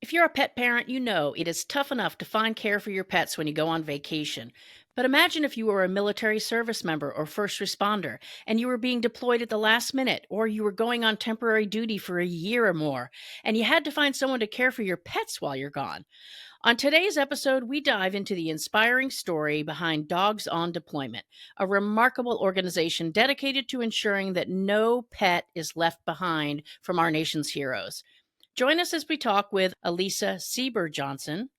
If you're a pet parent, you know it is tough enough to find care for your pets when you go on vacation. But imagine if you were a military service member or first responder and you were being deployed at the last minute, or you were going on temporary duty for a year or more, and you had to find someone to care for your pets while you're gone. On today's episode, we dive into the inspiring story behind Dogs on Deployment, a remarkable organization dedicated to ensuring that no pet is left behind from our nation's heroes. Join us as we talk with Alisa Sieber-Johnson,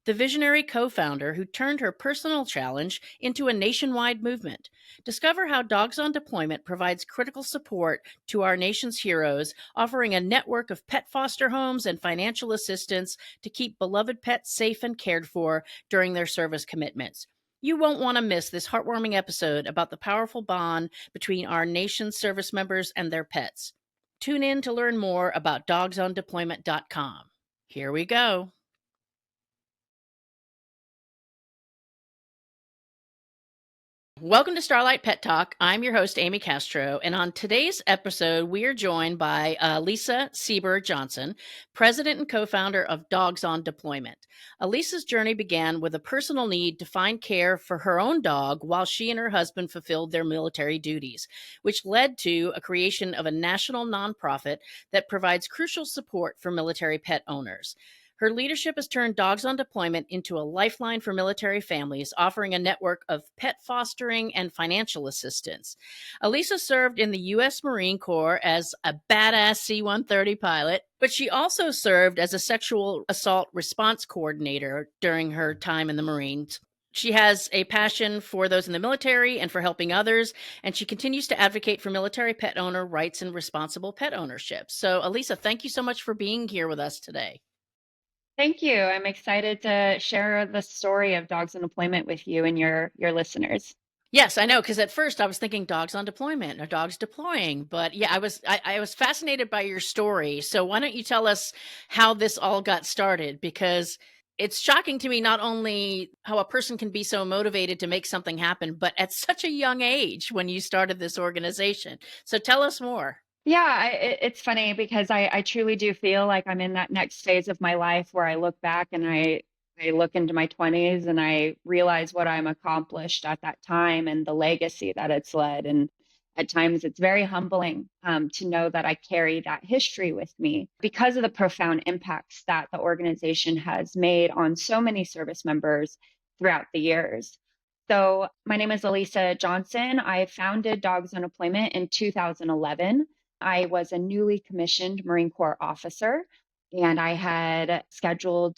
the visionary co founder who turned her personal challenge into a nationwide movement. Discover how Dogs on Deployment provides critical support to our nation's heroes, offering a network of pet foster homes and financial assistance to keep beloved pets safe and cared for during their service commitments. You won't want to miss this heartwarming episode about the powerful bond between our nation's service members and their pets. Tune in to learn more about dogsondeployment.com. Here we go. Welcome to Starlight Pet Talk. I'm your host, Amy Castro, and on today's episode, we are joined by Alisa Sieber-Johnson, president and co-founder of Dogs on Deployment. Alisa's journey began with a personal need to find care for her own dog while she and her husband fulfilled their military duties, which led to a creation of a national nonprofit that provides crucial support for military pet owners. Her leadership has turned Dogs on Deployment into a lifeline for military families, offering a network of pet fostering and financial assistance. Alisa served in the U.S. Marine Corps as a badass C-130 pilot, but she also served as a sexual assault response coordinator during her time in the Marines. She has a passion for those in the military and for helping others, and she continues to advocate for military pet owner rights and responsible pet ownership. So, Alisa, thank you so much for being here with us today. Thank you. I'm excited to share the story of Dogs on Deployment with you and your listeners. Yes, I know. Because at first I was thinking dogs on deployment or dogs deploying, but yeah, I was fascinated by your story. So why don't you tell us how this all got started? Because it's shocking to me not only how a person can be so motivated to make something happen, but at such a young age when you started this organization. So tell us more. Yeah, it's funny because I truly do feel like I'm in that next phase of my life where I look back and I look into my 20s and I realize what I'm accomplished at that time and the legacy that it's led. And at times it's very humbling to know that I carry that history with me because of the profound impacts that the organization has made on so many service members throughout the years. So my name is Alisa Johnson. I founded Dogs on Deployment in 2011. I was a newly commissioned Marine Corps officer, and I had scheduled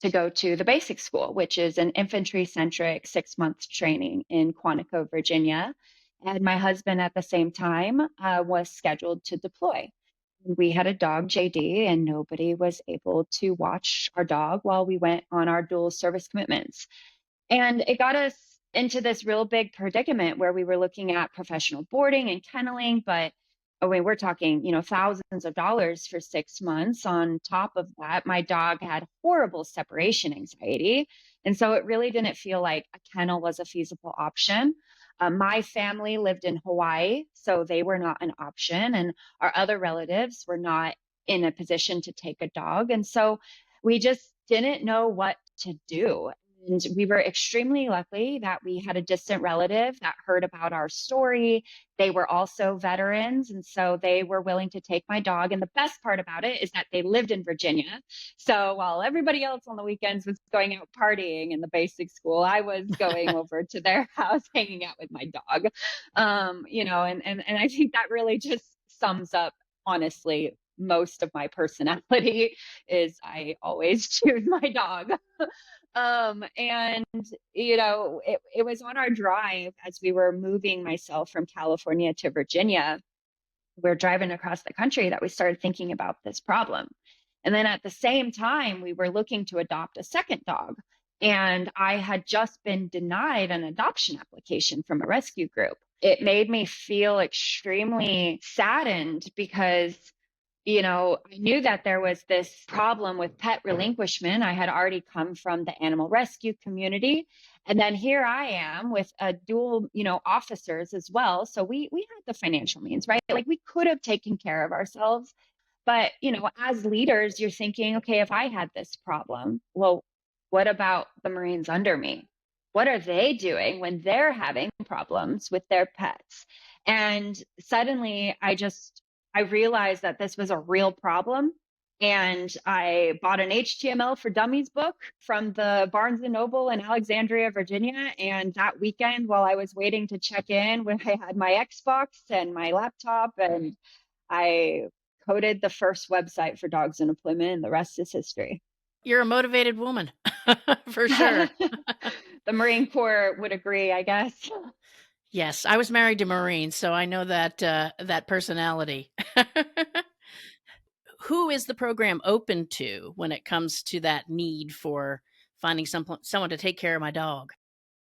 to go to the basic school, which is an infantry centric 6 month training in Quantico, Virginia. And my husband at the same time was scheduled to deploy. We had a dog, JD, and nobody was able to watch our dog while we went on our dual service commitments. And it got us into this real big predicament where we were looking at professional boarding and kenneling, but I mean, we're talking, thousands of dollars for 6 months. On top of that, my dog had horrible separation anxiety. And so it really didn't feel like a kennel was a feasible option. My family lived in Hawaii, so they were not an option. And our other relatives were not in a position to take a dog. And so we just didn't know what to do. And we were extremely lucky that we had a distant relative that heard about our story. They were also veterans, and so they were willing to take my dog. And the best part about it is that they lived in Virginia. So while everybody else on the weekends was going out partying in the basic school, I was going over to their house, hanging out with my dog. And I think that really just sums up, honestly, most of my personality is I always choose my dog. And it was on our drive as we were moving myself from California to Virginia. We're driving across the country that we started thinking about this problem. And then at the same time, we were looking to adopt a second dog. And I had just been denied an adoption application from a rescue group. It made me feel extremely saddened because I knew that there was this problem with pet relinquishment. I had already come from the animal rescue community. And then here I am with a dual, officers as well. So we had the financial means, right? Like we could have taken care of ourselves. But, as leaders, you're thinking, okay, if I had this problem, well, what about the Marines under me? What are they doing when they're having problems with their pets? And suddenly I realized that this was a real problem. And I bought an HTML for Dummies book from the Barnes and Noble in Alexandria, Virginia. And that weekend, while I was waiting to check in, when I had my Xbox and my laptop, and I coded the first website for dogs in employment, and the rest is history. You're a motivated woman, for sure. The Marine Corps would agree, I guess. Yes, I was married to Marines, so I know that personality. Who is the program open to when it comes to that need for finding someone to take care of my dog?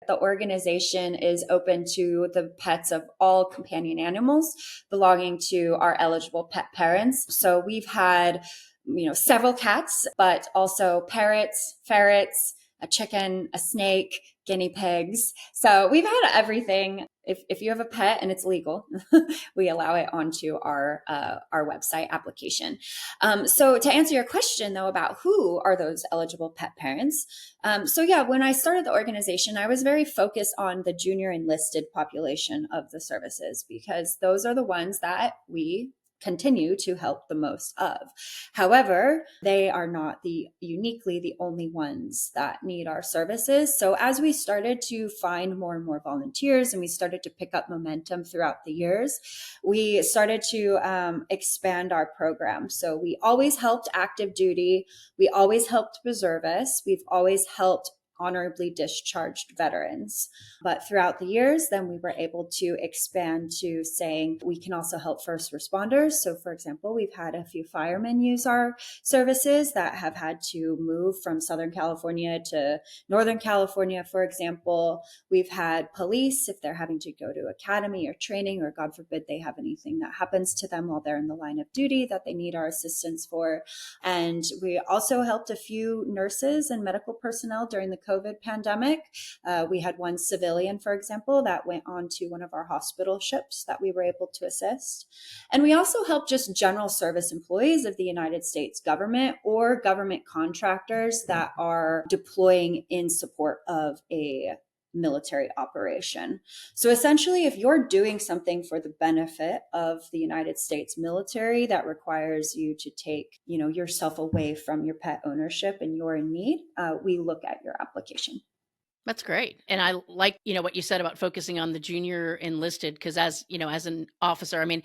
The organization is open to the pets of all companion animals belonging to our eligible pet parents. So we've had, several cats, but also parrots, ferrets, a chicken, a snake, guinea pigs. So we've had everything. If you have a pet and it's legal, we allow it onto our website application. So to answer your question though about who are those eligible pet parents, so yeah, when I started the organization, I was very focused on the junior enlisted population of the services because those are the ones that we continue to help the most of. However, they are not uniquely the only ones that need our services. So as we started to find more and more volunteers and we started to pick up momentum throughout the years, we started to expand our program. So we always helped active duty. We always helped reservists. We've always helped honorably discharged veterans. But throughout the years, then we were able to expand to saying we can also help first responders. So for example, we've had a few firemen use our services that have had to move from Southern California to Northern California, for example. We've had police, if they're having to go to academy or training, or God forbid they have anything that happens to them while they're in the line of duty that they need our assistance for. And we also helped a few nurses and medical personnel during the COVID pandemic. We had one civilian, for example, that went on to one of our hospital ships that we were able to assist. And we also help just general service employees of the United States government or government contractors that are deploying in support of a military operation. So essentially, if you're doing something for the benefit of the United States military that requires you to take, yourself away from your pet ownership and you're in need, we look at your application. That's great. And I like, what you said about focusing on the junior enlisted because as an officer, I mean,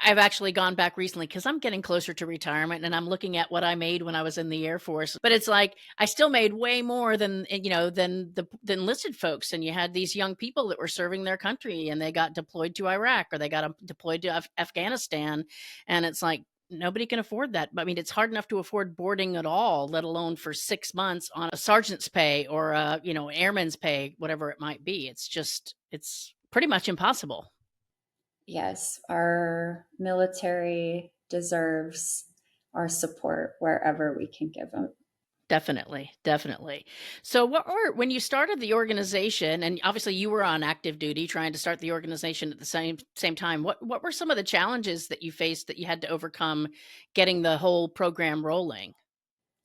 I've actually gone back recently because I'm getting closer to retirement and I'm looking at what I made when I was in the Air Force. But it's like I still made way more than than enlisted folks. And you had these young people that were serving their country and they got deployed to Iraq or they got deployed to Afghanistan. And it's like nobody can afford that. I mean, it's hard enough to afford boarding at all, let alone for 6 months on a sergeant's pay or airman's pay, whatever it might be. It's pretty much impossible. Yes, our military deserves our support wherever we can give them. Definitely, definitely. So when you started the organization and obviously you were on active duty trying to start the organization at the same time, what were some of the challenges that you faced that you had to overcome getting the whole program rolling?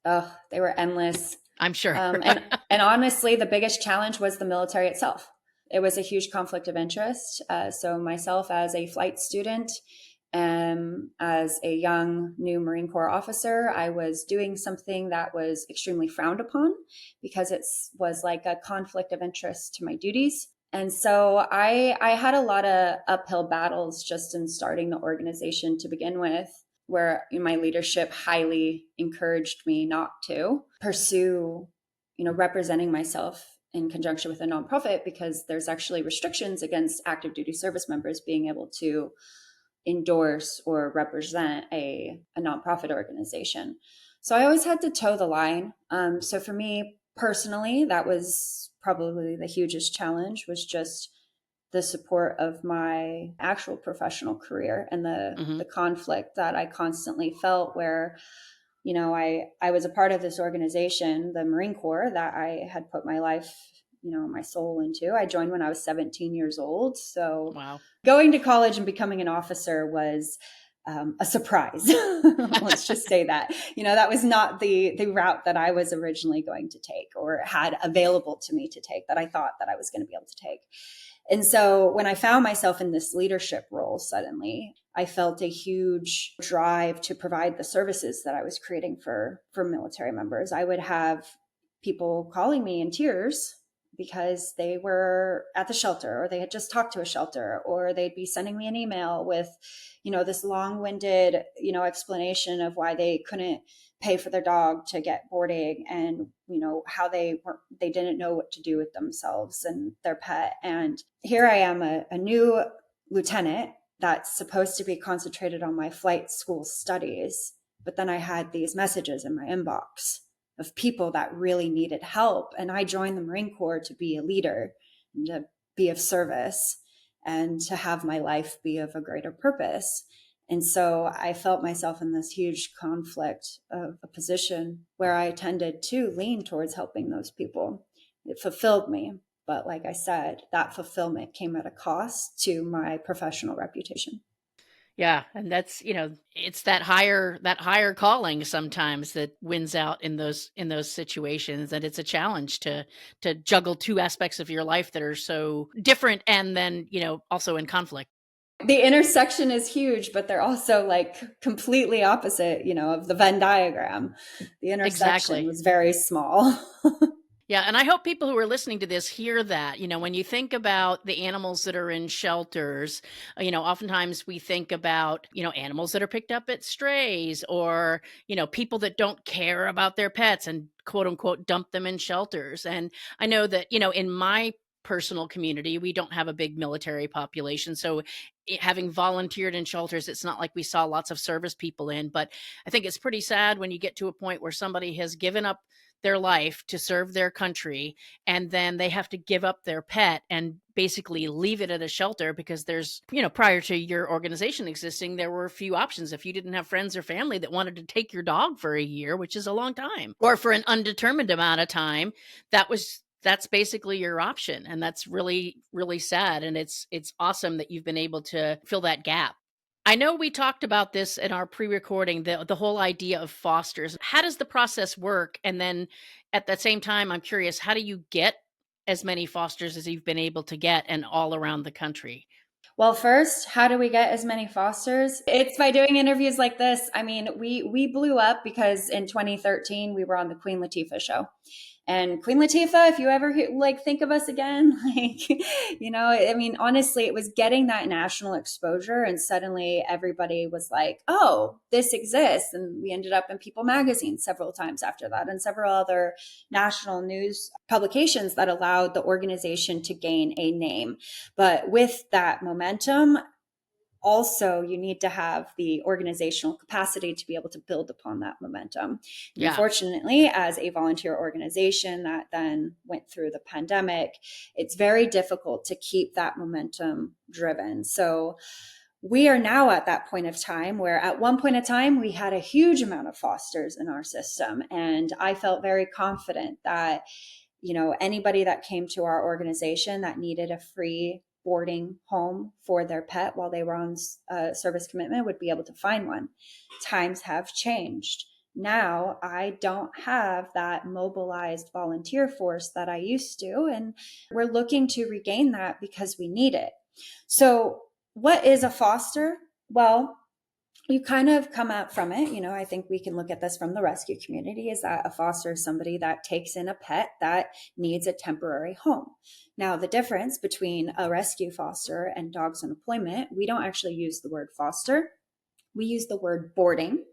Oh, they were endless. I'm sure. And honestly, the biggest challenge was the military itself. It was a huge conflict of interest. So myself as a flight student, as a young new Marine Corps officer, I was doing something that was extremely frowned upon because it was like a conflict of interest to my duties. And so I had a lot of uphill battles just in starting the organization to begin with, where my leadership highly encouraged me not to pursue, representing myself in conjunction with a nonprofit because there's actually restrictions against active duty service members being able to endorse or represent a nonprofit organization. So I always had to toe the line. So for me personally, that was probably the hugest challenge, was just the support of my actual professional career and the conflict that I constantly felt where, I was a part of this organization, the Marine Corps, that I had put my life, my soul into. I joined when I was 17 years old. So Wow. going to college and becoming an officer was a surprise. Let's just say that, that was not the route that I was originally going to take or had available to me to take, that I thought that I was going to be able to take. And so when I found myself in this leadership role, suddenly I felt a huge drive to provide the services that I was creating for military members. I would have people calling me in tears because they were at the shelter, or they had just talked to a shelter, or they'd be sending me an email with, this long-winded, explanation of why they couldn't pay for their dog to get boarding, and how they didn't know what to do with themselves and their pet. And here I am, a new lieutenant that's supposed to be concentrated on my flight school studies, but then I had these messages in my inbox of people that really needed help. And I joined the Marine Corps to be a leader and to be of service and to have my life be of a greater purpose. And so I felt myself in this huge conflict of a position where I tended to lean towards helping those people. It fulfilled me. But like I said, that fulfillment came at a cost to my professional reputation. Yeah, and that's, it's that higher calling sometimes that wins out in those situations, and it's a challenge to juggle two aspects of your life that are so different and then, also in conflict. The intersection is huge, but they're also like completely opposite, of the Venn diagram. The intersection Exactly. was very small. Yeah, and I hope people who are listening to this hear that. When you think about the animals that are in shelters, oftentimes we think about, animals that are picked up at strays, or, people that don't care about their pets and quote unquote dump them in shelters. And I know that, in my personal community, we don't have a big military population. So having volunteered in shelters, it's not like we saw lots of service people in, but I think it's pretty sad when you get to a point where somebody has given up their life to serve their country, and then they have to give up their pet and basically leave it at a shelter because there's, prior to your organization existing, there were a few options. If you didn't have friends or family that wanted to take your dog for a year, which is a long time, or for an undetermined amount of time, that's basically your option. And that's really, really sad. And it's awesome that you've been able to fill that gap. I know we talked about this in our pre-recording, the whole idea of fosters. How does the process work? And then at the same time, I'm curious, how do you get as many fosters as you've been able to get and all around the country? Well, first, how do we get as many fosters? It's by doing interviews like this. I mean, we blew up because in 2013 we were on the Queen Latifah show. And Queen Latifah, if you ever think of us again, I mean, honestly, it was getting that national exposure, and suddenly everybody was like, "Oh, this exists," and we ended up in People magazine several times after that, and several other national news publications that allowed the organization to gain a name. But with that momentum, also you need to have the organizational capacity to be able to build upon that momentum. Yeah. Unfortunately, as a volunteer organization that then went through the pandemic, it's very difficult to keep that momentum driven. So we are now at that point of time where at one point in time, we had a huge amount of fosters in our system. And I felt very confident that, anybody that came to our organization that needed a free boarding home for their pet while they were on service commitment would be able to find one. Times have changed. Now I don't have that mobilized volunteer force that I used to, and we're looking to regain that because we need it. So what is a foster? Well, you kind of come out from it. I think we can look at this from the rescue community, is that a foster is somebody that takes in a pet that needs a temporary home. Now, the difference between a rescue foster and dogs on deployment, we don't actually use the word foster. We use the word boarding,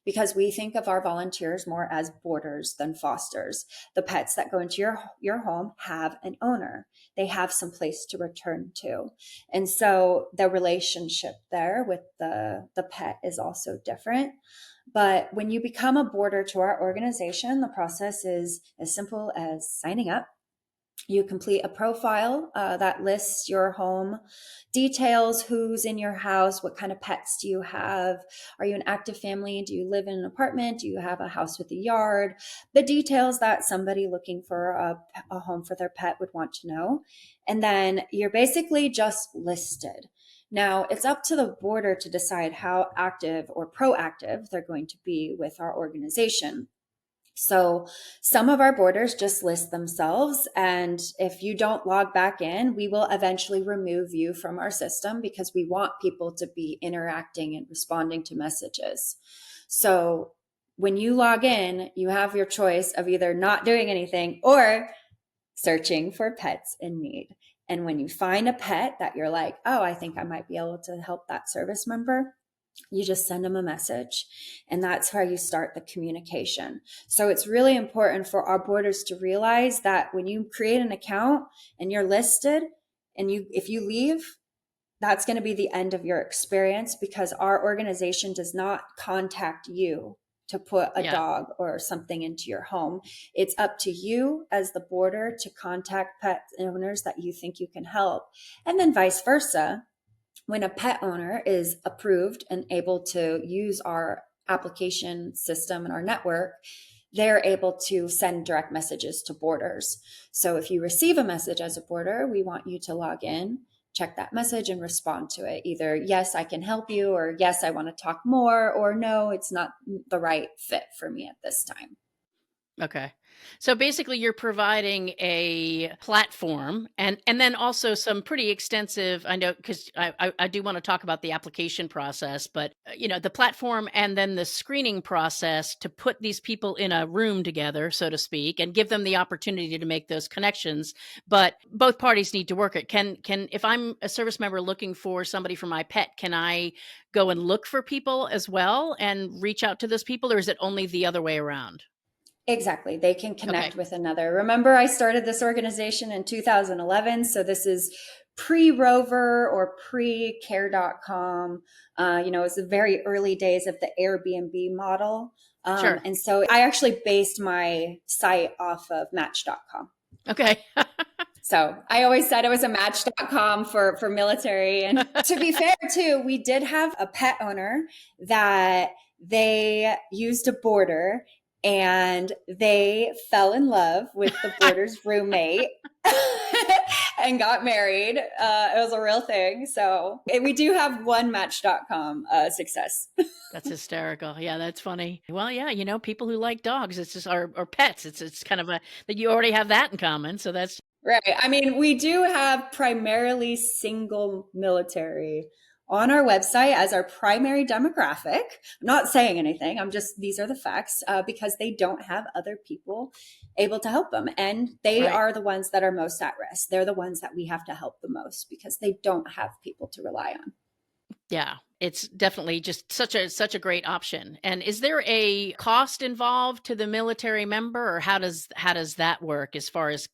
because we think of our volunteers more as boarders than fosters. The pets that go into your home have an owner. They have some place to return to. And so the relationship there with the pet is also different. But when you become a boarder to our organization, the process is as simple as signing up. You complete a profile that lists your home details, who's in your house, what kind of pets do you have, are you an active family, do you live in an apartment, do you have a house with a yard, the details that somebody looking for a home for their pet would want to know. And then you're basically just listed. Now, it's up to the border to decide how active or proactive they're going to be with our organization. So some of our borders just list themselves. And if you don't log back in, we will eventually remove you from our system because we want people to be interacting and responding to messages. So when you log in, you have your choice of either not doing anything or searching for pets in need. And when you find a pet that you're like, oh, I think I might be able to help that service member, you just send them a message. And that's how you start the communication. So it's really important for our borders to realize that when you create an account and you're listed, and if you leave, that's going to be the end of your experience, because our organization does not contact you to put a dog or something into your home. It's up to you as the border to contact pet owners that you think you can help. And then vice versa. When a pet owner is approved and able to use our application system and our network, they're able to send direct messages to borders. So if you receive a message as a border, we want you to log in, check that message, and respond to it. Either, yes, I can help you, or yes, I want to talk more, or no, it's not the right fit for me at this time. Okay. So basically you're providing a platform and then also some pretty extensive, I know, because I do want to talk about the application process, but the platform and then the screening process to put these people in a room together, so to speak, and give them the opportunity to make those connections. But both parties need to work it. Can if I'm a service member looking for somebody for my pet, can I go and look for people as well and reach out to those people, or is it only the other way around? Exactly. They can connect with another. Remember, I started this organization in 2011. So this is pre-Rover or pre-care.com. It's the very early days of the Airbnb model. Sure. And so I actually based my site off of match.com. Okay. So I always said it was a match.com for military. And to be fair too, we did have a pet owner that they used a border, and they fell in love with the border's roommate and got married. It was a real thing. So we do have one match.com success. That's hysterical. Yeah, that's funny. Well, yeah, people who like dogs, it's just or pets. It's kind of that you already have that in common. So that's right. I mean, we do have primarily single military on our website as our primary demographic. I'm not saying anything. these are the facts, because they don't have other people able to help them. And they are the ones that are most at risk. They're the ones that we have to help the most because they don't have people to rely on. Yeah, it's definitely just such a great option. And is there a cost involved to the military member, or how does that work as far as,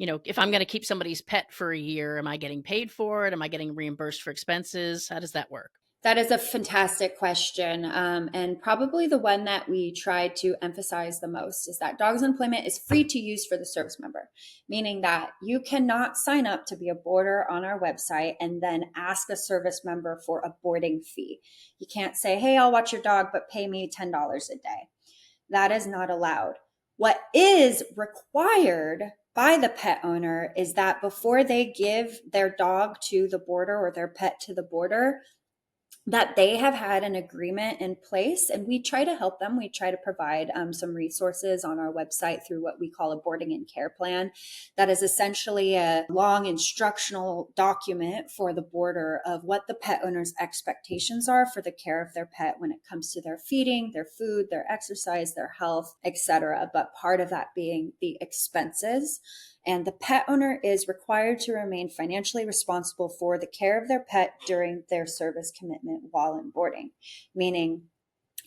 if I'm going to keep somebody's pet for a year, am I getting paid for it? Am I getting reimbursed for expenses? How does that work? That is a fantastic question. And probably the one that we try to emphasize the most is that Dogs Employment is free to use for the service member, meaning that you cannot sign up to be a boarder on our website and then ask a service member for a boarding fee. You can't say, hey, I'll watch your dog, but pay me $10 a day. That is not allowed. What is required by the pet owner is that before they give their dog to the border or their pet to the border, that they have had an agreement in place, and we try to help them. We try to provide some resources on our website through what we call a boarding and care plan. That is essentially a long instructional document for the border of what the pet owner's expectations are for the care of their pet when it comes to their feeding, their food, their exercise, their health, etc. But part of that being the expenses. And the pet owner is required to remain financially responsible for the care of their pet during their service commitment while in boarding. Meaning,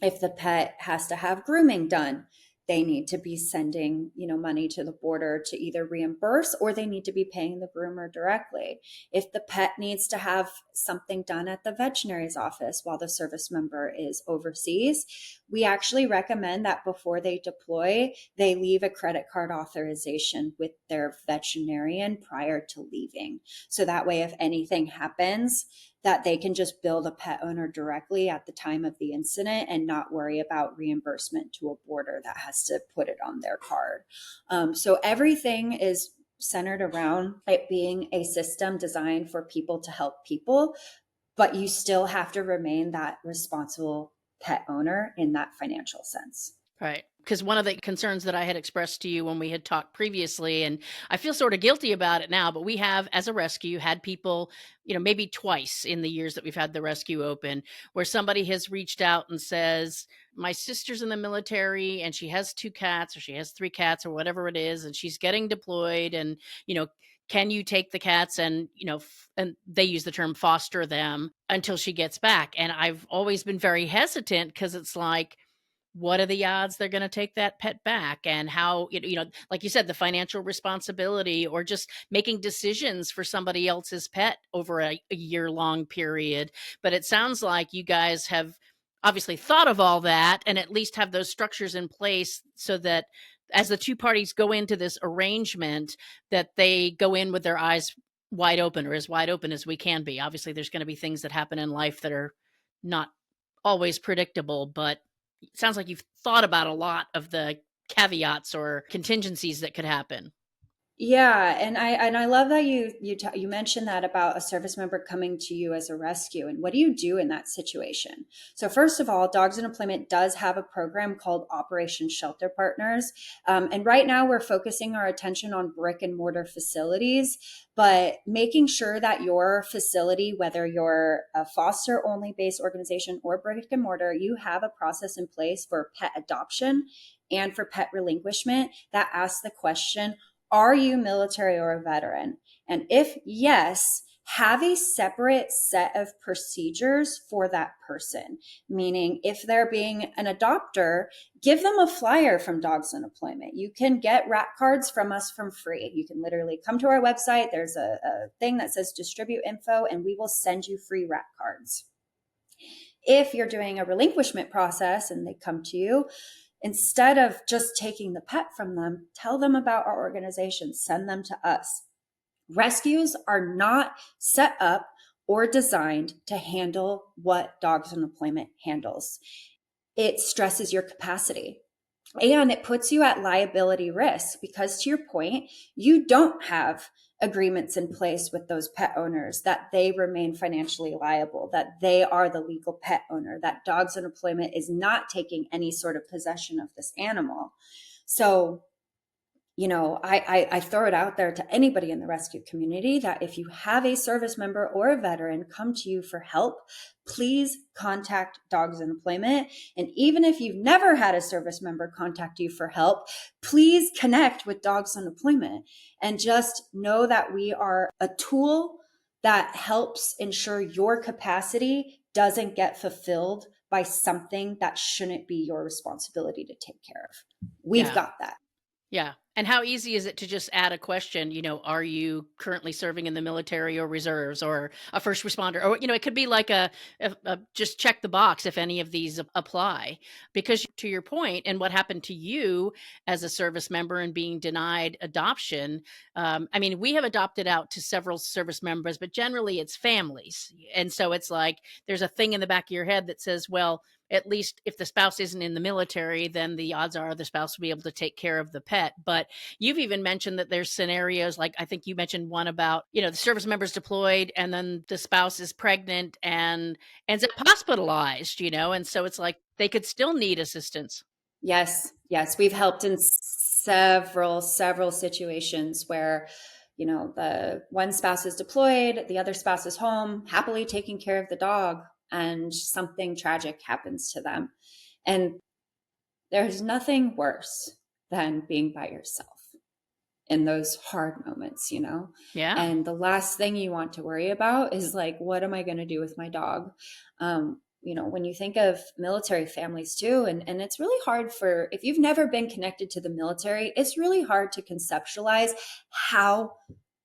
if the pet has to have grooming done, they need to be sending, money to the border to either reimburse, or they need to be paying the groomer directly. If the pet needs to have something done at the veterinary's office while the service member is overseas, we actually recommend that before they deploy, they leave a credit card authorization with their veterinarian prior to leaving. So that way, if anything happens, that they can just bill the pet owner directly at the time of the incident and not worry about reimbursement to a border that has to put it on their card. So everything is centered around it being a system designed for people to help people, but you still have to remain that responsible pet owner in that financial sense. Right. Because one of the concerns that I had expressed to you when we had talked previously, and I feel sort of guilty about it now, but we have, as a rescue, had people, maybe twice in the years that we've had the rescue open, where somebody has reached out and says, my sister's in the military and she has 2 cats or she has 3 cats or whatever it is, and she's getting deployed. And, can you take the cats and, and they use the term foster them until she gets back? And I've always been very hesitant because it's like, what are the odds they're going to take that pet back, and how, like you said, the financial responsibility or just making decisions for somebody else's pet over a year-long period. But it sounds like you guys have obviously thought of all that and at least have those structures in place so that as the two parties go into this arrangement, that they go in with their eyes wide open, or as wide open as we can be. Obviously there's going to be things that happen in life that are not always predictable, but it sounds like you've thought about a lot of the caveats or contingencies that could happen. Yeah, and I love that you mentioned that about a service member coming to you as a rescue, and what do you do in that situation? So first of all, Dogs in Employment does have a program called Operation Shelter Partners, and right now we're focusing our attention on brick and mortar facilities, but making sure that your facility, whether you're a foster only based organization or brick and mortar, you have a process in place for pet adoption and for pet relinquishment that asks the question, are you military or a veteran? And if yes, have a separate set of procedures for that person. Meaning, if they're being an adopter, give them a flyer from Dogs in Employment. You can get rat cards from us for free. You can literally come to our website. There's a thing that says distribute info, and we will send you free rat cards. If you're doing a relinquishment process and they come to you, instead of just taking the pet from them, tell them about our organization, send them to us. Rescues are not set up or designed to handle what Dogs in Employment handles. It stresses your capacity. And it puts you at liability risk because, to your point, you don't have agreements in place with those pet owners that they remain financially liable, that they are the legal pet owner, that Dogs in Employment is not taking any sort of possession of this animal. So, I throw it out there to anybody in the rescue community that if you have a service member or a veteran come to you for help, please contact Dogs in Employment. And even if you've never had a service member contact you for help, please connect with Dogs in Employment and just know that we are a tool that helps ensure your capacity doesn't get fulfilled by something that shouldn't be your responsibility to take care of. We've got that. Yeah. And how easy is it to just add a question, are you currently serving in the military or reserves or a first responder? Or, it could be like a just check the box if any of these apply. Because to your point, and what happened to you as a service member and being denied adoption, we have adopted out to several service members, but generally it's families. And so it's like there's a thing in the back of your head that says, well, at least if the spouse isn't in the military, then the odds are the spouse will be able to take care of the pet. But you've even mentioned that there's scenarios like, I think you mentioned one about, the service member's deployed and then the spouse is pregnant and ends up hospitalized, and so it's like they could still need assistance. Yes. We've helped in several situations where, the one spouse is deployed, the other spouse is home, happily taking care of the dog, and something tragic happens to them. And there's nothing worse than being by yourself in those hard moments, Yeah. And the last thing you want to worry about is like, what am I going to do with my dog? When you think of military families too, and it's really hard if you've never been connected to the military, it's really hard to conceptualize how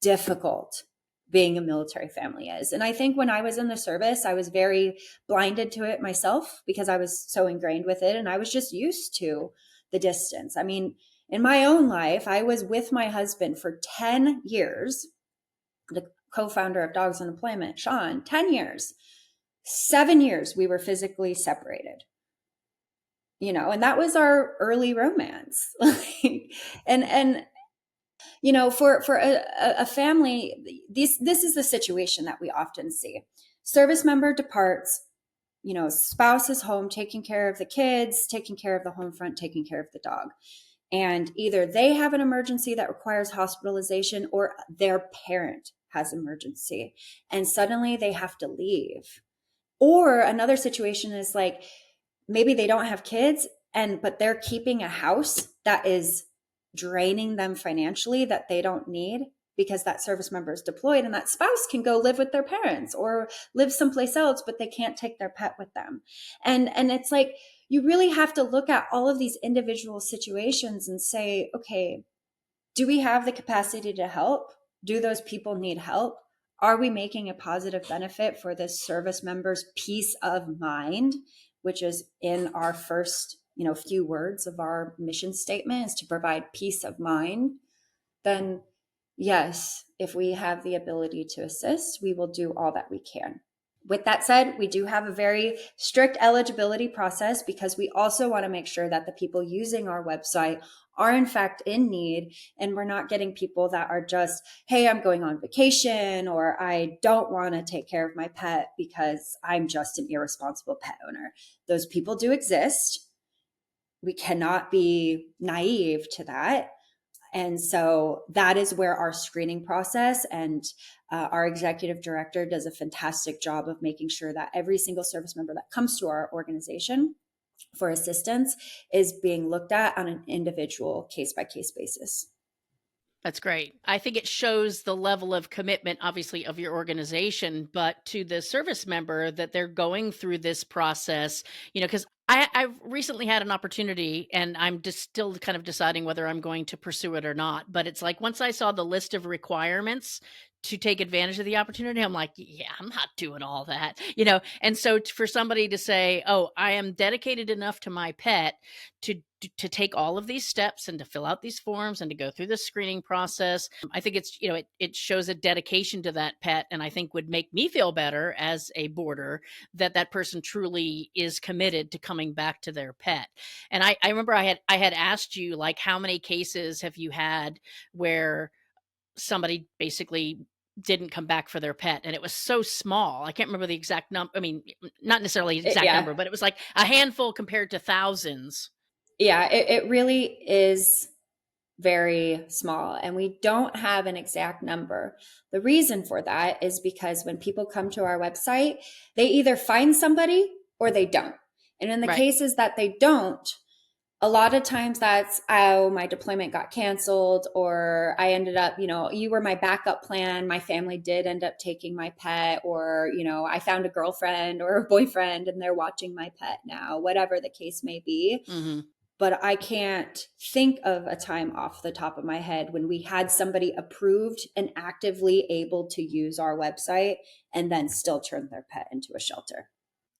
difficult being a military family is. And I think when I was in the service, I was very blinded to it myself because I was so ingrained with it and I was just used to the distance. In my own life, I was with my husband for 10 years, the co-founder of Dogs in Employment, Sean, 10 years. 7 years we were physically separated. And that was our early romance. and for a family, this is the situation that we often see. Service member departs, spouse is home taking care of the kids, taking care of the home front, taking care of the dog. And either they have an emergency that requires hospitalization or their parent has emergency and suddenly they have to leave. Or another situation is like maybe they don't have kids but they're keeping a house that is draining them financially that they don't need because that service member is deployed and that spouse can go live with their parents or live someplace else, but they can't take their pet with them. And it's like, you really have to look at all of these individual situations and say, okay, do we have the capacity to help? Do those people need help? Are we making a positive benefit for this service member's peace of mind, which is in our first, few words of our mission statement is to provide peace of mind? Then yes, if we have the ability to assist, we will do all that we can. With that said, we do have a very strict eligibility process because we also want to make sure that the people using our website are in fact in need, and we're not getting people that are just, hey, I'm going on vacation, or I don't want to take care of my pet because I'm just an irresponsible pet owner. Those people do exist. We cannot be naive to that. And so that is where our screening process and our executive director does a fantastic job of making sure that every single service member that comes to our organization for assistance is being looked at on an individual case-by-case basis. That's great. I think it shows the level of commitment, obviously, of your organization, but to the service member that they're going through this process, because I've recently had an opportunity and I'm just still kind of deciding whether I'm going to pursue it or not. But it's like once I saw the list of requirements to take advantage of the opportunity, I'm like, yeah, I'm not doing all that. And so for somebody to say, oh, I am dedicated enough to my pet to take all of these steps and to fill out these forms and to go through the screening process. I think it's, it shows a dedication to that pet, and I think would make me feel better as a boarder that person truly is committed to coming back to their pet. And I remember I had asked you, like, how many cases have you had where somebody basically didn't come back for their pet, and it was so small. I can't remember the exact number. I mean, not necessarily the exact number, but it was like a handful compared to thousands. Yeah, it really is very small, and we don't have an exact number. The reason for that is because when people come to our website, they either find somebody or they don't. And in the cases that they don't, a lot of times that's, oh, my deployment got canceled, or I ended up, you were my backup plan. My family did end up taking my pet, or, I found a girlfriend or a boyfriend and they're watching my pet now, whatever the case may be. Mm-hmm. But I can't think of a time off the top of my head when we had somebody approved and actively able to use our website and then still turn their pet into a shelter.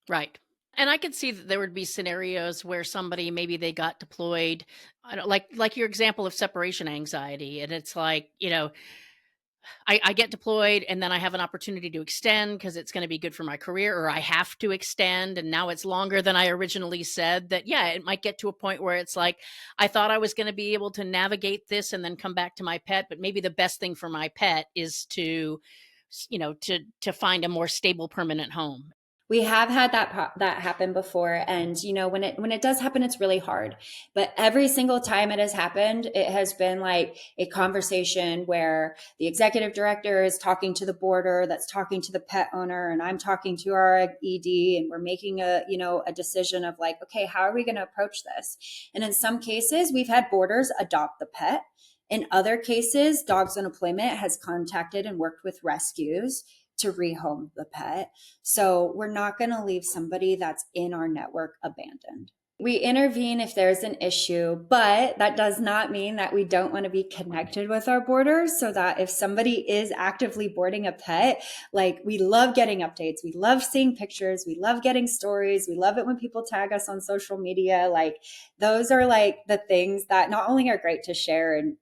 Right. And I could see that there would be scenarios where somebody, maybe they got deployed, I don't like your example of separation anxiety. And it's like, I get deployed and then I have an opportunity to extend because it's going to be good for my career, or I have to extend and now it's longer than I originally said. That, yeah, it might get to a point where it's like, I thought I was going to be able to navigate this and then come back to my pet, but maybe the best thing for my pet is to find a more stable, permanent home. We have had that happen before. And, when it does happen, it's really hard. But every single time it has happened, it has been like a conversation where the executive director is talking to the boarder that's talking to the pet owner, and I'm talking to our ED, and we're making a decision of like, okay, how are we going to approach this? And in some cases, we've had boarders adopt the pet. In other cases, Dogs on Deployment has contacted and worked with rescues to rehome the pet. So we're not going to leave somebody that's in our network abandoned. We intervene if there's an issue, but that does not mean that we don't want to be connected with our boarders, so that if somebody is actively boarding a pet, like, we love getting updates. We love seeing pictures. We love getting stories. We love it when people tag us on social media. Like, those are like the things that not only are great to share and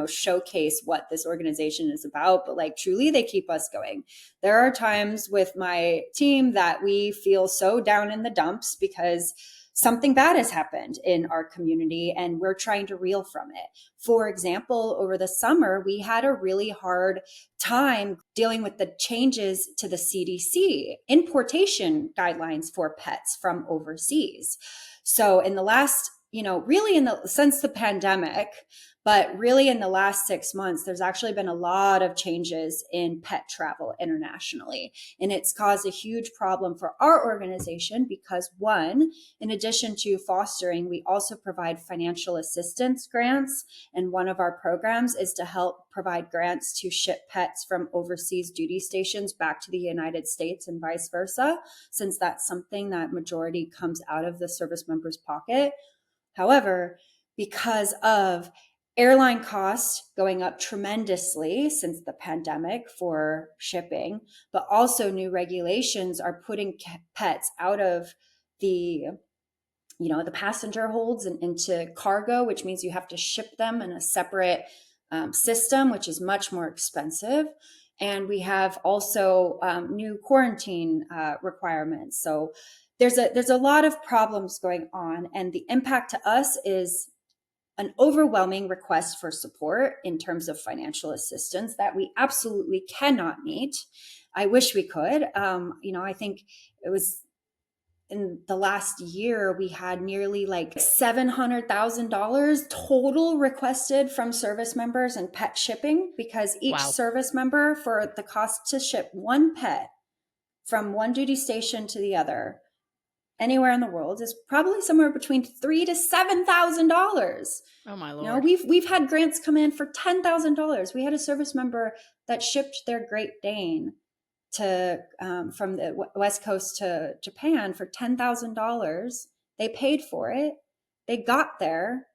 showcase what this organization is about, but like, truly they keep us going. There are times with my team that we feel so down in the dumps because something bad has happened in our community and we're trying to reel from it. For example, over the summer, we had a really hard time dealing with the changes to the CDC importation guidelines for pets from overseas. So in the last, really since the pandemic, but really in the last 6 months, there's actually been a lot of changes in pet travel internationally. And it's caused a huge problem for our organization because, one, in addition to fostering, we also provide financial assistance grants. And one of our programs is to help provide grants to ship pets from overseas duty stations back to the United States and vice versa, since that's something that majority comes out of the service member's pocket. However, because of airline costs going up tremendously since the pandemic for shipping, but also new regulations are putting pets out of the passenger holds and into cargo, which means you have to ship them in a separate system, which is much more expensive. And we have also new quarantine requirements. So there's a lot of problems going on, and the impact to us is an overwhelming request for support in terms of financial assistance that we absolutely cannot meet. I wish we could. I think it was in the last year, we had nearly like $700,000 total requested from service members and pet shipping, because each service member, for the cost to ship one pet from one duty station to the other anywhere in the world, is probably somewhere between $3,000 to $7,000. Oh my Lord! We've had grants come in for $10,000. We had a service member that shipped their Great Dane to from the West Coast to Japan for $10,000. They paid for it. They got there.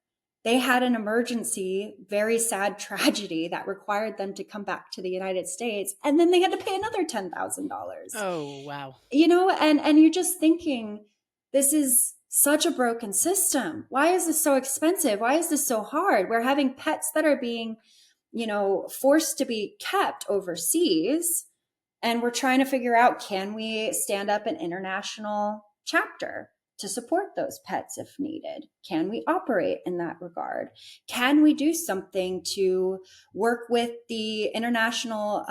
They had an emergency, very sad tragedy that required them to come back to the United States, and then they had to pay another $10,000. Oh, wow. And you're just thinking, this is such a broken system. Why is this so expensive? Why is this so hard? We're having pets that are being, forced to be kept overseas, and we're trying to figure out, can we stand up an international chapter to support those pets if needed? Can we operate in that regard? Can we do something to work with the international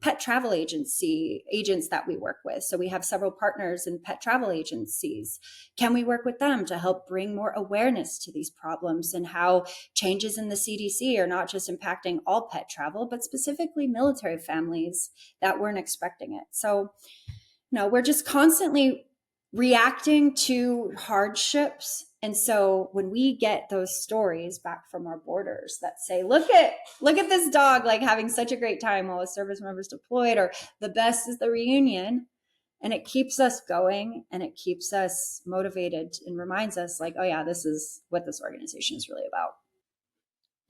pet travel agents that we work with? So we have several partners in pet travel agencies. Can we work with them to help bring more awareness to these problems and how changes in the CDC are not just impacting all pet travel, but specifically military families that weren't expecting it? So, we're just constantly reacting to hardships. And so when we get those stories back from our borders that say, look at this dog, like having such a great time while a service member's deployed, or the best is the reunion, and it keeps us going and it keeps us motivated and reminds us, like, oh yeah, this is what this organization is really about.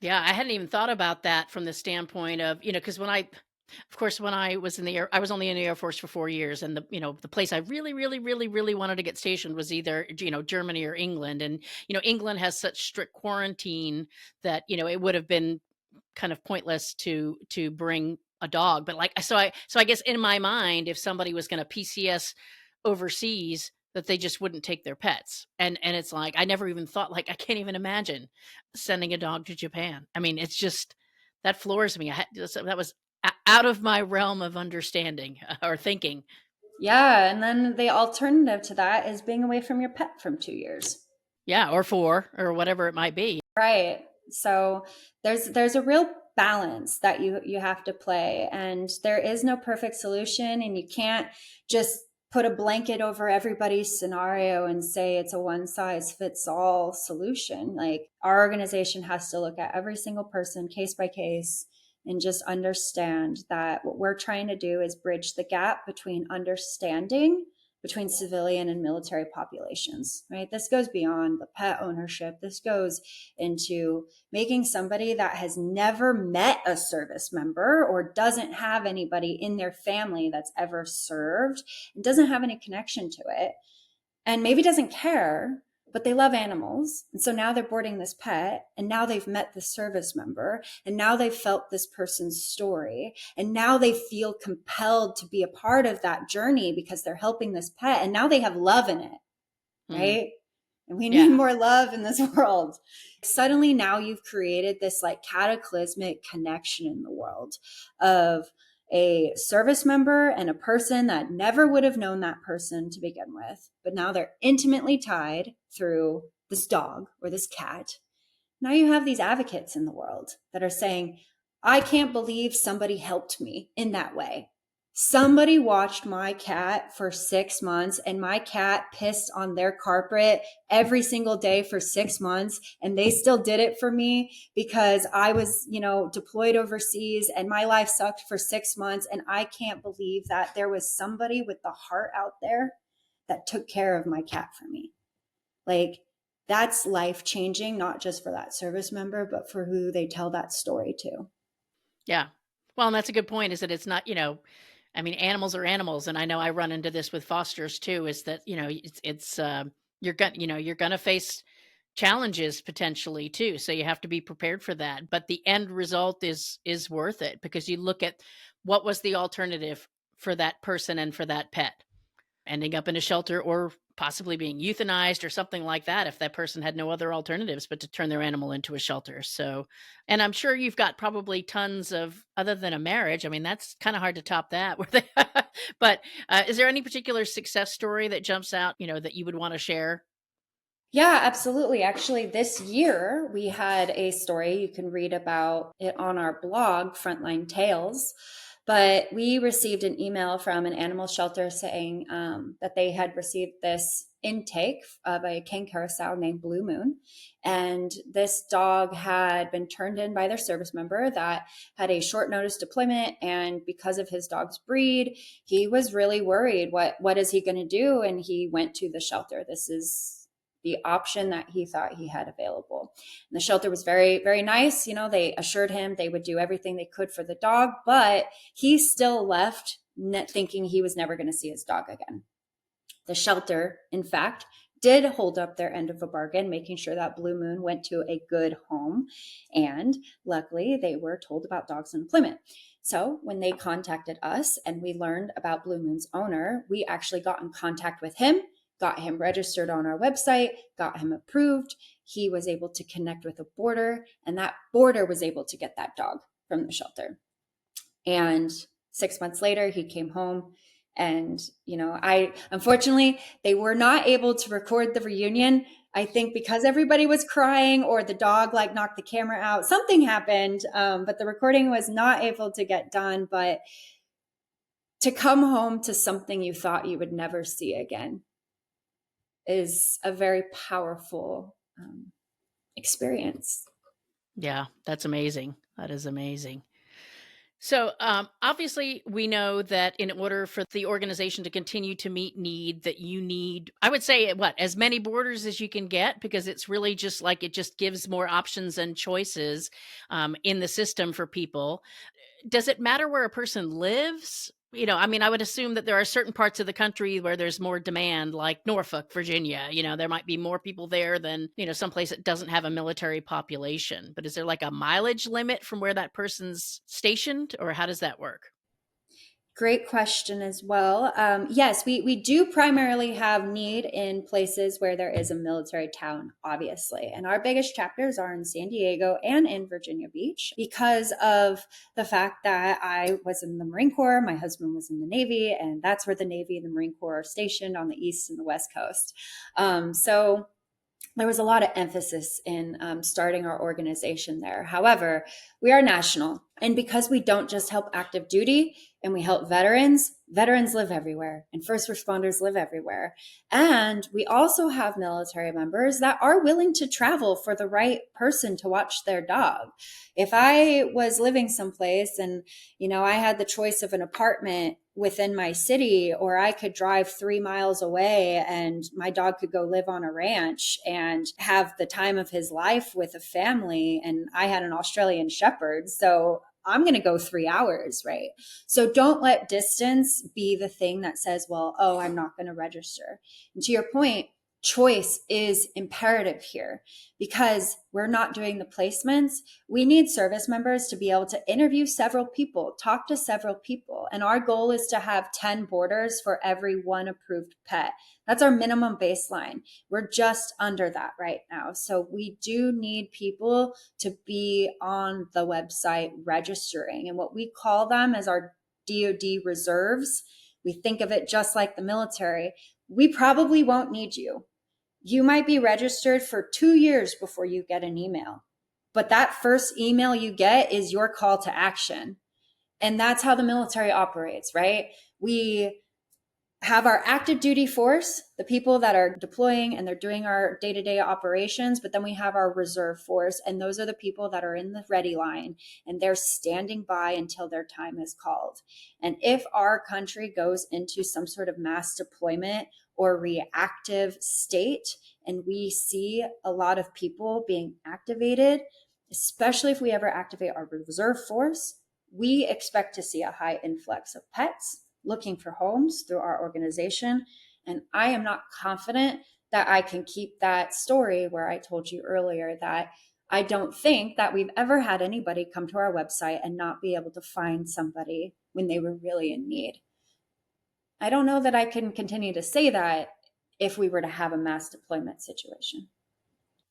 Yeah, I hadn't even thought about that from the standpoint of, because when I was in the air, I was only in the Air Force for 4 years, and the place I really, really, really, really wanted to get stationed was either, Germany or England. And, England has such strict quarantine that, it would have been kind of pointless to bring a dog. But so I guess in my mind, if somebody was going to PCS overseas, that they just wouldn't take their pets. And it's like, I never even thought, like, I can't even imagine sending a dog to Japan. I mean, it's just, that floors me. That was out of my realm of understanding or thinking. Yeah. And then the alternative to that is being away from your pet from 2 years. Yeah. Or 4, or whatever it might be. Right. So there's a real balance that you have to play, and there is no perfect solution, and you can't just put a blanket over everybody's scenario and say it's a one size fits all solution. Like, our organization has to look at every single person case by case and just understand that what we're trying to do is bridge the gap between understanding between civilian and military populations, right? This goes beyond the pet ownership. This goes into making somebody that has never met a service member or doesn't have anybody in their family that's ever served and doesn't have any connection to it, and maybe doesn't care, but they love animals. And so now they're boarding this pet, and now they've met the service member, and now they've felt this person's story, and now they feel compelled to be a part of that journey because they're helping this pet, and now they have love in it, right? and we need Yeah. more love in this world. Suddenly now you've created this like cataclysmic connection in the world of a service member and a person that never would have known that person to begin with, but now they're intimately tied through this dog or this cat. Now you have these advocates in the world that are saying, I can't believe somebody helped me in that way. Somebody watched my cat for 6 months, and my cat pissed on their carpet every single day for 6 months. And they still did it for me because I was, deployed overseas and my life sucked for 6 months. And I can't believe that there was somebody with the heart out there that took care of my cat for me. Like, that's life changing, not just for that service member, but for who they tell that story to. Yeah. Well, and that's a good point, is that it's not, animals are animals. And I know I run into this with fosters too, is that, you're going to face challenges potentially too. So you have to be prepared for that. But the end result is worth it, because you look at what was the alternative for that person and for that pet, ending up in a shelter or possibly being euthanized or something like that, if that person had no other alternatives but to turn their animal into a shelter. So, and I'm sure you've got probably tons of, other than a marriage, I mean, that's kind of hard to top that. But is there any particular success story that jumps out, that you would want to share? Yeah, absolutely. Actually, this year we had a story. You can read about it on our blog, Frontline Tales. But we received an email from an animal shelter saying that they had received this intake of a cane curacao named Blue Moon. And this dog had been turned in by their service member that had a short notice deployment. And because of his dog's breed, he was really worried. What is he going to do? And he went to the shelter. This is the option that he thought he had available. And the shelter was very, very nice. They assured him they would do everything they could for the dog, but he still left thinking he was never going to see his dog again. The shelter, in fact, did hold up their end of a bargain, making sure that Blue Moon went to a good home. And luckily, they were told about dogs in deployment. So when they contacted us and we learned about Blue Moon's owner, we actually got in contact with him, got him registered on our website, got him approved. He was able to connect with a boarder, and that boarder was able to get that dog from the shelter. And 6 months later, he came home. And, unfortunately, they were not able to record the reunion. I think because everybody was crying, or the dog knocked the camera out, something happened. But the recording was not able to get done. But to come home to something you thought you would never see again is a very powerful experience. Yeah, that's amazing. That is amazing. So, obviously, we know that in order for the organization to continue to meet need, that you need, I would say, as many borders as you can get, because it's really just like it just gives more options and choices in the system for people. Does it matter where a person lives? I would assume that there are certain parts of the country where there's more demand, like Norfolk, Virginia. There might be more people there than, someplace that doesn't have a military population. But is there like a mileage limit from where that person's stationed, or how does that work? Great question as well. Yes, we do primarily have need in places where there is a military town, obviously. And our biggest chapters are in San Diego and in Virginia Beach, because of the fact that I was in the Marine Corps, my husband was in the Navy, and that's where the Navy and the Marine Corps are stationed, on the East and the West Coast. So there was a lot of emphasis in starting our organization there. However, we are national. And because we don't just help active duty and we help veterans, veterans live everywhere and first responders live everywhere. And we also have military members that are willing to travel for the right person to watch their dog. If I was living someplace and, I had the choice of an apartment within my city, or I could drive 3 miles away and my dog could go live on a ranch and have the time of his life with a family. And I had an Australian Shepherd. So I'm going to go 3 hours, right? So don't let distance be the thing that says, well, oh, I'm not going to register. And to your point, choice is imperative here because we're not doing the placements. We need service members to be able to interview several people, talk to several people. And our goal is to have 10 boarders for every one approved pet. That's our minimum baseline. We're just under that right now. So we do need people to be on the website registering. And what we call them as our DoD reserves. We think of it just like the military. We probably won't need you. You might be registered for 2 years before you get an email. But that first email you get is your call to action. And that's how the military operates, right? We have our active duty force, the people that are deploying and they're doing our day-to-day operations, but then we have our reserve force, and those are the people that are in the ready line and they're standing by until their time is called. And if our country goes into some sort of mass deployment or reactive state and we see a lot of people being activated, especially if we ever activate our reserve force, we expect to see a high influx of pets looking for homes through our organization. And I am not confident that I can keep that story where I told you earlier that I don't think that we've ever had anybody come to our website and not be able to find somebody when they were really in need. I don't know that I can continue to say that if we were to have a mass deployment situation.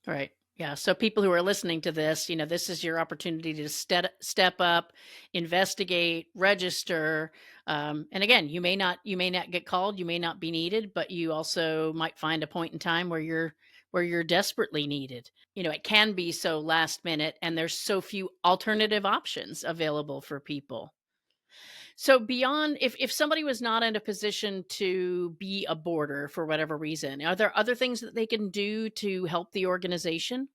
Right. Yeah. So people who are listening to this, this is your opportunity to step up, investigate, register. And again, you may not get called, you may not be needed, but you also might find a point in time where you're desperately needed. It can be so last minute, and there's so few alternative options available for people. So beyond, if somebody was not in a position to be a boarder for whatever reason, are there other things that they can do to help the organization?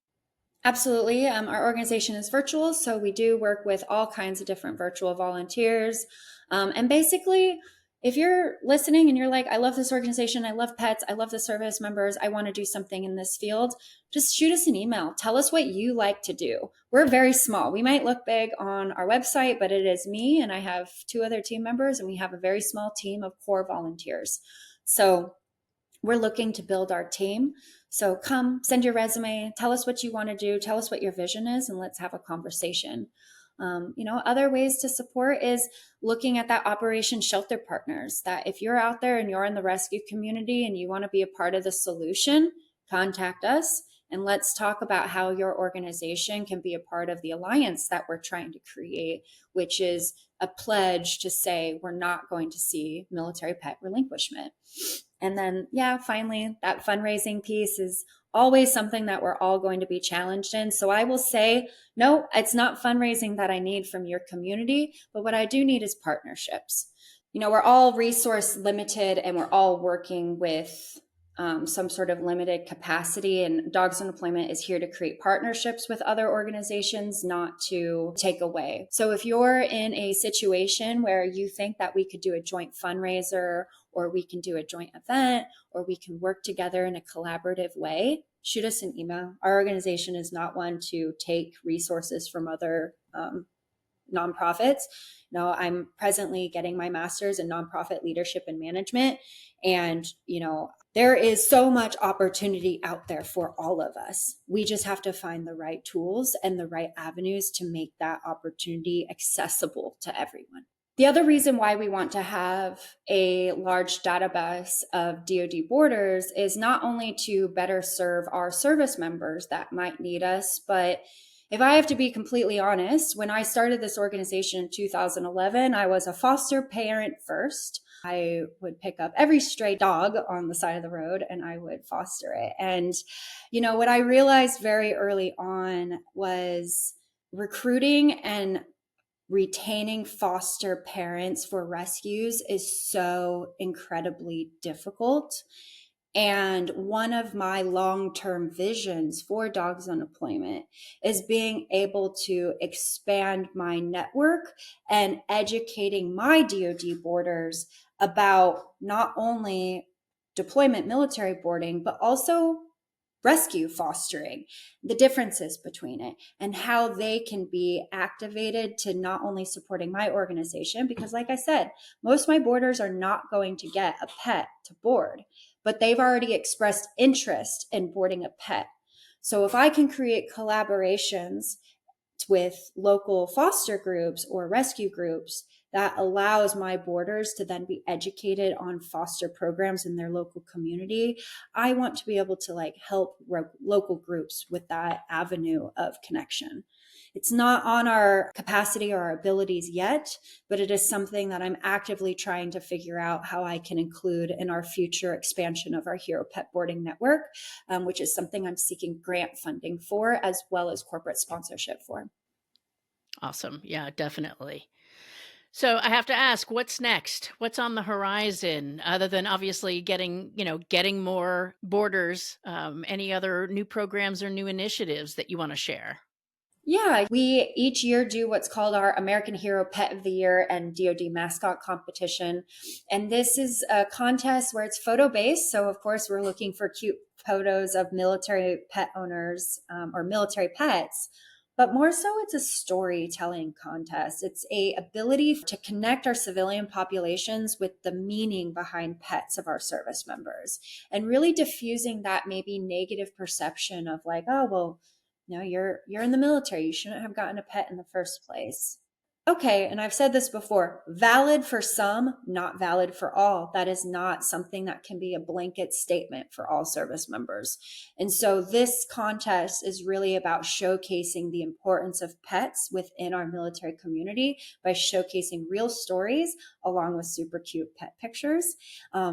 Absolutely. Our organization is virtual, so we do work with all kinds of different virtual volunteers. And basically, if you're listening and you're like, I love this organization, I love pets, I love the service members, I want to do something in this field, just shoot us an email. Tell us what you like to do. We're very small. We might look big on our website, but it is me and I have 2 other team members, and we have a very small team of core volunteers. So we're looking to build our team. So come, send your resume, tell us what you want to do, tell us what your vision is, and let's have a conversation. Other ways to support is looking at that Operation Shelter Partners, that if you're out there and you're in the rescue community and you want to be a part of the solution, contact us and let's talk about how your organization can be a part of the alliance that we're trying to create, which is a pledge to say we're not going to see military pet relinquishment. And then, finally, that fundraising piece is always something that we're all going to be challenged in. So I will say, no, it's not fundraising that I need from your community, but what I do need is partnerships. We're all resource limited and we're all working with some sort of limited capacity, and Dogs on Deployment is here to create partnerships with other organizations, not to take away. So if you're in a situation where you think that we could do a joint fundraiser, or we can do a joint event, or we can work together in a collaborative way, shoot us an email. Our organization is not one to take resources from other nonprofits. No, I'm presently getting my master's in nonprofit leadership and management. And, there is so much opportunity out there for all of us. We just have to find the right tools and the right avenues to make that opportunity accessible to everyone. The other reason why we want to have a large database of DoD boarders is not only to better serve our service members that might need us, but if I have to be completely honest, when I started this organization in 2011, I was a foster parent first. I would pick up every stray dog on the side of the road and I would foster it. And, what I realized very early on was recruiting and retaining foster parents for rescues is so incredibly difficult. And one of my long-term visions for Dogs on Deployment is being able to expand my network and educating my DoD boarders about not only deployment military boarding, but also rescue fostering, the differences between it, and how they can be activated to not only supporting my organization, because like I said, most of my boarders are not going to get a pet to board, but they've already expressed interest in boarding a pet. So if I can create collaborations with local foster groups or rescue groups that allows my boarders to then be educated on foster programs in their local community, I want to be able to like help local groups with that avenue of connection. It's not on our capacity or our abilities yet, but it is something that I'm actively trying to figure out how I can include in our future expansion of our Hero Pet Boarding Network, which is something I'm seeking grant funding for, as well as corporate sponsorship for. Awesome. Yeah, definitely. So I have to ask, what's next? What's on the horizon other than obviously getting more boarders? Any other new programs or new initiatives that you want to share? Yeah, we each year do what's called our American Hero Pet of the Year and DoD mascot competition. And this is a contest where it's photo based. So, of course, we're looking for cute photos of military pet owners or military pets. But more so, it's a storytelling contest. It's a ability to connect our civilian populations with the meaning behind pets of our service members, and really diffusing that maybe negative perception of like, oh, well, no, you're in the military. You shouldn't have gotten a pet in the first place. Okay, and I've said this before, valid for some, not valid for all. That is not something that can be a blanket statement for all service members. And so this contest is really about showcasing the importance of pets within our military community by showcasing real stories along with super cute pet pictures.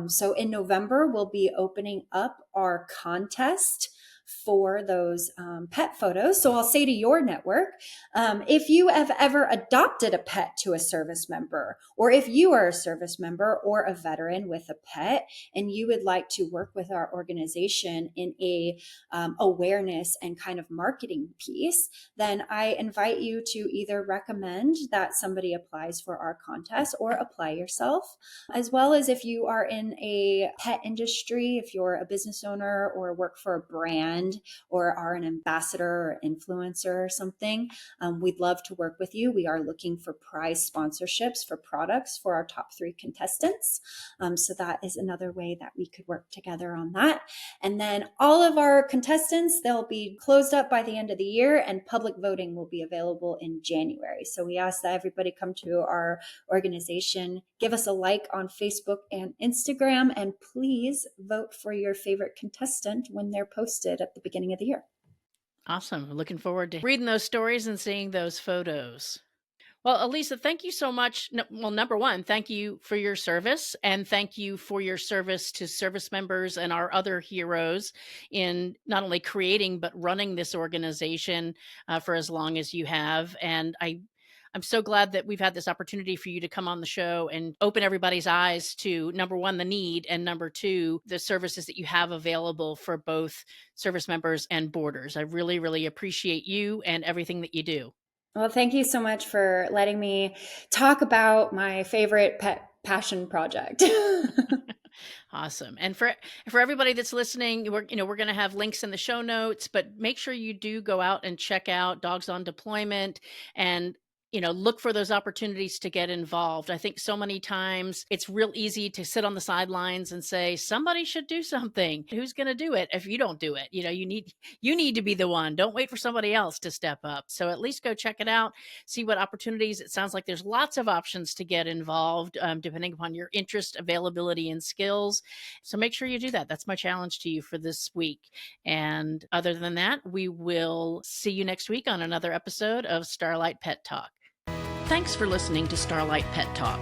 So in November, we'll be opening up our contest for those pet photos. So I'll say to your network, if you have ever adopted a pet to a service member, or if you are a service member or a veteran with a pet, and you would like to work with our organization in a awareness and kind of marketing piece, then I invite you to either recommend that somebody applies for our contest or apply yourself, as well as if you are in a pet industry, if you're a business owner or work for a brand, or are an ambassador or influencer or something, we'd love to work with you. We are looking for prize sponsorships for products for our top 3 contestants. So that is another way that we could work together on that. And then all of our contestants, they'll be closed up by the end of the year, and public voting will be available in January. So we ask that everybody come to our organization, give us a like on Facebook and Instagram, and please vote for your favorite contestant when they're posted at the beginning of the year. Awesome. Looking forward to reading those stories and seeing those photos. Well, Alisa, thank you so much. Well, number one, thank you for your service, and thank you for your service to service members and our other heroes in not only creating but running this organization for as long as you have. And I'm so glad that we've had this opportunity for you to come on the show and open everybody's eyes to, number one, the need, and number two, the services that you have available for both service members and boarders. I really, really appreciate you and everything that you do. Well, thank you so much for letting me talk about my favorite pet passion project. Awesome. And for everybody that's listening, we're going to have links in the show notes, but make sure you do go out and check out Dogs on Deployment and look for those opportunities to get involved. I think so many times it's real easy to sit on the sidelines and say, somebody should do something. Who's going to do it if you don't do it? You need to be the one. Don't wait for somebody else to step up. So at least go check it out, see what opportunities. It sounds like there's lots of options to get involved, depending upon your interest, availability, and skills. So make sure you do that. That's my challenge to you for this week. And other than that, we will see you next week on another episode of Starlight Pet Talk. Thanks for listening to Starlight Pet Talk.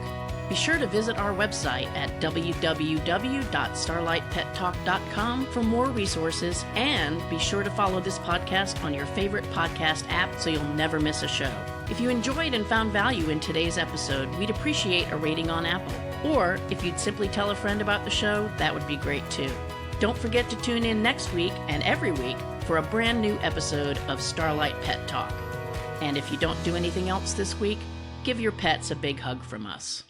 Be sure to visit our website at www.starlightpettalk.com for more resources, and be sure to follow this podcast on your favorite podcast app so you'll never miss a show. If you enjoyed and found value in today's episode, we'd appreciate a rating on Apple. Or if you'd simply tell a friend about the show, that would be great too. Don't forget to tune in next week and every week for a brand new episode of Starlight Pet Talk. And if you don't do anything else this week, give your pets a big hug from us.